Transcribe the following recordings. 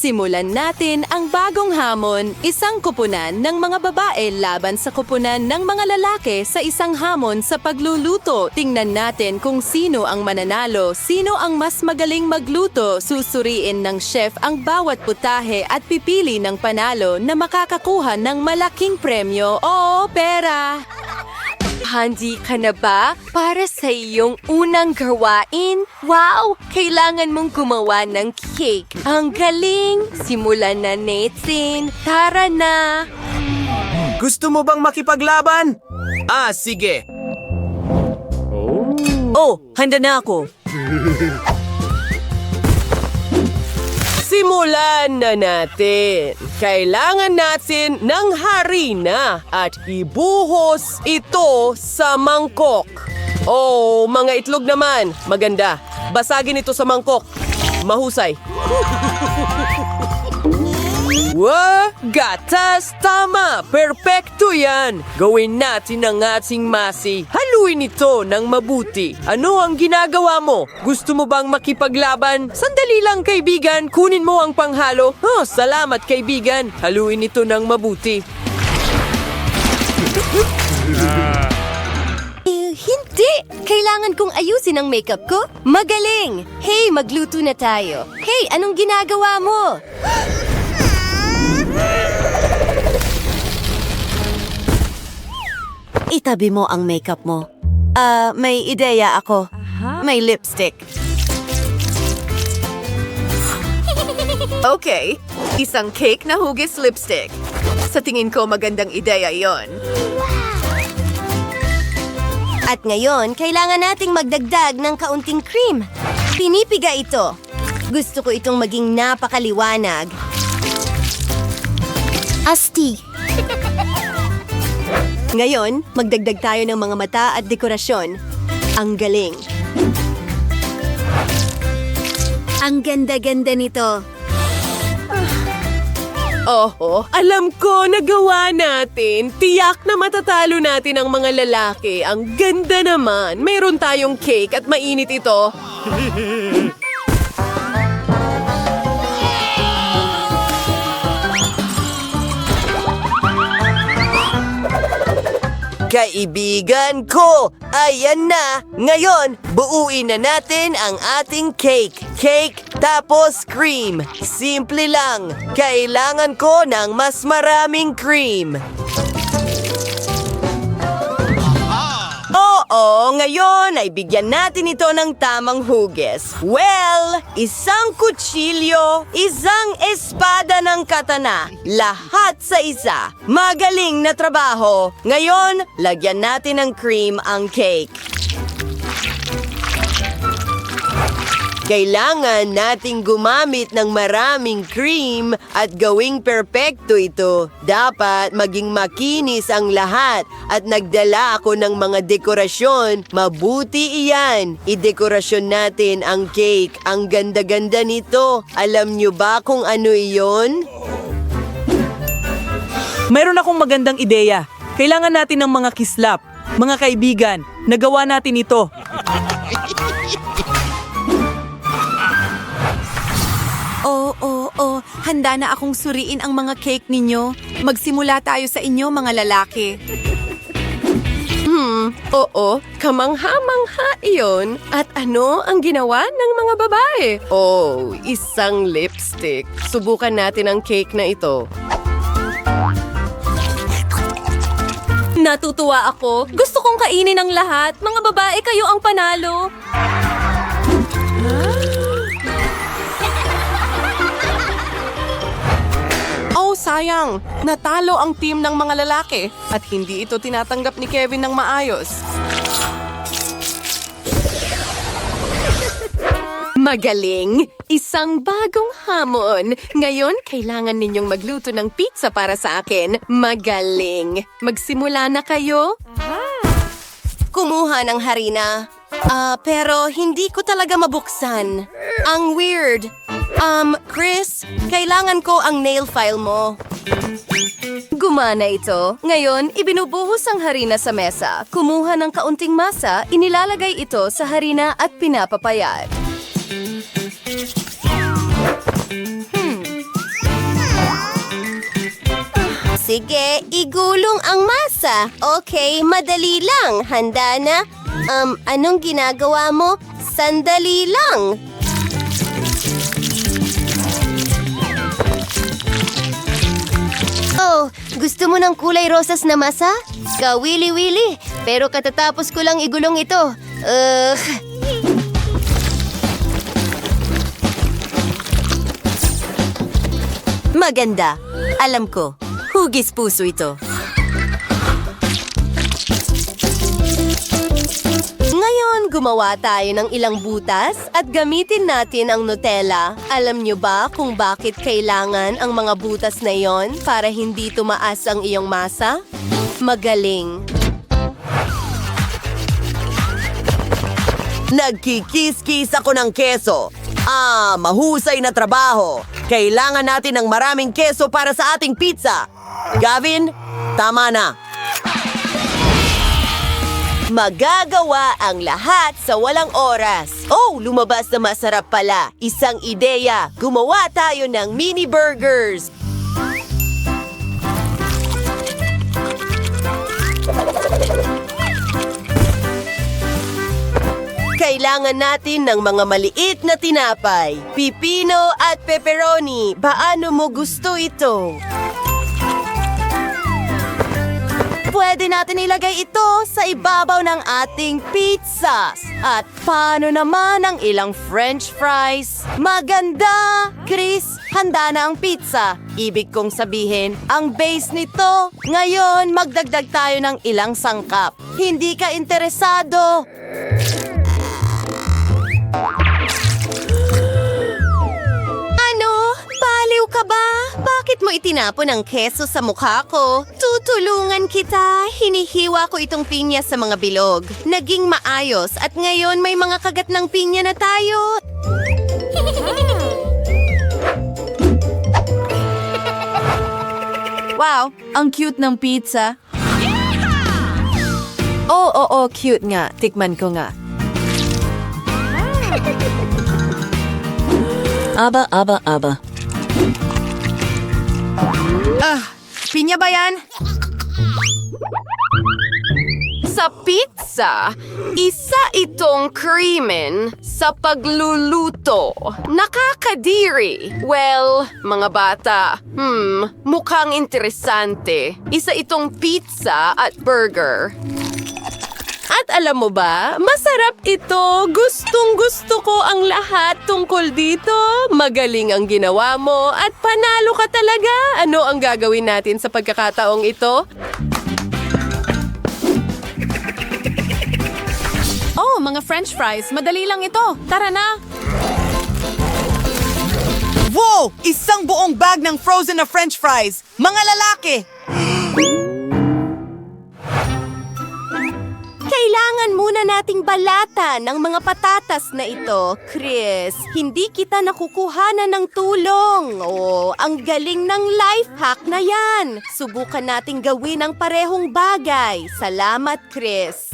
Simulan natin ang bagong hamon, isang kupunan ng mga babae laban sa kupunan ng mga lalaki sa isang hamon sa pagluluto. Tingnan natin kung sino ang mananalo, sino ang mas magaling magluto. Susuriin ng chef ang bawat putahe at pipili ng panalo na makakakuha ng malaking premyo o pera. Handi ka na ba para sa iyong unang gawain? Wow! Kailangan mong gumawa ng cake. Ang galing! Simulan na natin. Tara na! Gusto mo bang makipaglaban? Sige. Oh, handa na ako. Simulan na natin. Kailangan natin ng harina at ibuhos ito sa mangkok. Oh, mga itlog naman. Maganda. Basagin ito sa mangkok. Mahusay. Wow! Gatas! Tama! Perpekto yan! Gawin natin ang ating masi. Haluin ito ng mabuti. Ano ang ginagawa mo? Gusto mo bang makipaglaban? Sandali lang, kaibigan. Kunin mo ang panghalo. Oh, salamat, kaibigan. Haluin ito ng mabuti. Hindi! Kailangan kong ayusin ang makeup ko. Magaling! Hey, magluto na tayo. Hey, anong ginagawa mo? Itabi mo ang makeup mo. May ideya ako. May lipstick. Okay, isang cake na hugis lipstick. Sa tingin ko magandang ideya yon. At ngayon, kailangan nating magdagdag ng kaunting cream. Pinipiga ito. Gusto ko itong maging napakaliwanag. Asti. Ngayon, magdagdag tayo ng mga mata at dekorasyon. Ang galing. Ang ganda-ganda nito. Oho, alam ko, nagawa natin. Tiyak na matatalo natin ang mga lalaki. Ang ganda naman. Mayroon tayong cake at mainit ito. Kaibigan ko, ayan na! Ngayon, buuin na natin ang ating cake. Cake tapos cream. Simple lang. Kailangan ko ng mas maraming cream. Oo, ngayon ay bigyan natin ito ng tamang hugis. Well, isang kutsilyo, isang espada ng katana, lahat sa isa. Magaling na trabaho. Ngayon, lagyan natin ng cream ang cake. Kailangan nating gumamit ng maraming cream at gawing perpekto ito. Dapat maging makinis ang lahat at nagdala ako ng mga dekorasyon. Mabuti iyan. Idekorasyon natin ang cake. Ang ganda-ganda nito. Alam nyo ba kung ano iyon? Mayroon akong magandang ideya. Kailangan natin ng mga kislap. Mga kaibigan, nagawa natin ito. Oo, handa na akong suriin ang mga cake ninyo. Magsimula tayo sa inyo, mga lalaki. Oo, kamangha-mangha iyon. At ano ang ginawa ng mga babae? Oh, isang lipstick. Subukan natin ang cake na ito. Natutuwa ako. Gusto kong kainin ang lahat. Mga babae, kayo ang panalo. Oh, sayang! Natalo ang team ng mga lalaki at hindi ito tinatanggap ni Kevin ng maayos. Magaling! Isang bagong hamon. Ngayon, kailangan ninyong magluto ng pizza para sa akin. Magaling! Magsimula na kayo? Kumuha ng harina. Pero hindi ko talaga mabuksan. Ang weird. Chris, kailangan ko ang nail file mo. Gumana ito. Ngayon, ibinubuhos ang harina sa mesa. Kumuha ng kaunting masa, inilalagay ito sa harina at pinapapayat. Sige, igulong ang masa. Okay, madali lang. Handa na? Anong ginagawa mo? Sandali lang. Oh, gusto mo ng kulay rosas na masa? Kawili-wili. Pero katatapos ko lang igulong ito. Maganda. Alam ko. Hugis puso ito. Ngayon, gumawa tayo ng ilang butas at gamitin natin ang Nutella. Alam nyo ba kung bakit kailangan ang mga butas na yon para hindi tumaas ang iyong masa? Magaling. Nagkikis-kis ako ng keso. Mahusay na trabaho. Kailangan natin ng maraming keso para sa ating pizza. Gavin, tama na. Magagawa ang lahat sa walang oras. Oh, lumabas na masarap pala. Isang ideya. Gumawa tayo ng mini burgers. Kailangan natin ng mga maliit na tinapay, pipino at pepperoni. Paano mo gusto ito? Pwede natin ilagay ito sa ibabaw ng ating pizzas. At paano naman ang ilang French fries? Maganda! Chris, handa na ang pizza. Ibig kong sabihin, ang base nito. Ngayon, magdagdag tayo ng ilang sangkap. Hindi ka interesado? Ano? Baliw ka ba? Bakit mo itinapon ang keso sa mukha ko? Tutulungan kita. Hinihiwa ko itong pinya sa mga bilog. Naging maayos at ngayon may mga kagat ng pinya na tayo. Wow, ang cute ng pizza. Oo, cute nga. Tikman ko nga. Aba. Pinya ba yan? Sa pizza, isa itong krimen sa pagluluto. Nakakadiri. Well, mga bata, mukhang interesante. Isa itong pizza at burger. At alam mo ba, masarap ito. Gustong-gusto ko ang lahat tungkol dito. Magaling ang ginawa mo at panalo ka talaga. Ano ang gagawin natin sa pagkakataong ito? Oh, mga French fries. Madali lang ito. Tara na. Wow! Isang buong bag ng frozen na French fries. Mga lalaki! Kailangan muna nating balatan ng mga patatas na ito, Chris. Hindi kita nakukuhanan ng tulong. Oh, ang galing ng life hack na yan. Subukan nating gawin ang parehong bagay. Salamat, Chris.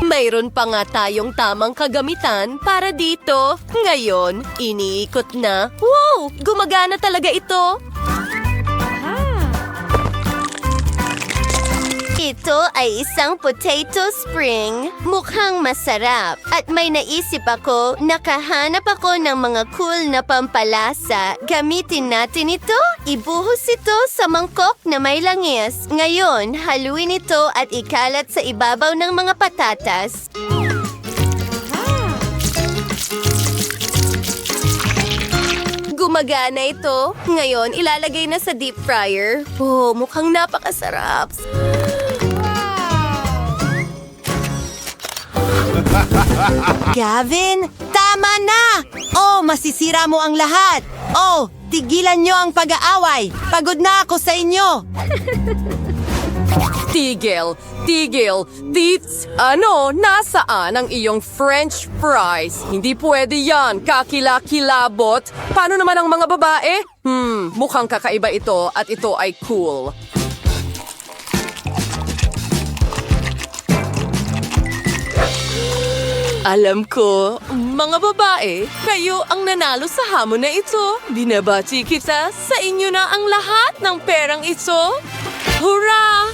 Mayroon pa nga tayong tamang kagamitan para dito. Ngayon, iniikot na. Wow! Gumagana talaga ito. Ito ay isang potato spring. Mukhang masarap. At may naisip ako, nakahanap ako ng mga cool na pampalasa. Gamitin natin ito. Ibuhos ito sa mangkok na may langis. Ngayon, haluin ito at ikalat sa ibabaw ng mga patatas. Gumagana ito. Ngayon, ilalagay na sa deep fryer. Oh, mukhang napakasarap. Gavin, tama na! Oh, masisira mo ang lahat. Oh, tigilan nyo ang pag-aaway. Pagod na ako sa inyo. Tigil! Tits! Nasaan ang iyong French fries? Hindi pwede yan, kakila-kilabot. Paano naman ang mga babae? Mukhang kakaiba ito at ito ay cool. Alam ko, mga babae, kayo ang nanalo sa hamon na ito. Binabati kita, sa inyo na ang lahat ng perang ito. Hurra!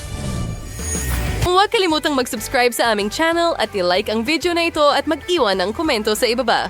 Huwag kalimutang mag-subscribe sa aming channel at i-like ang video na ito at mag-iwan ng komento sa ibaba.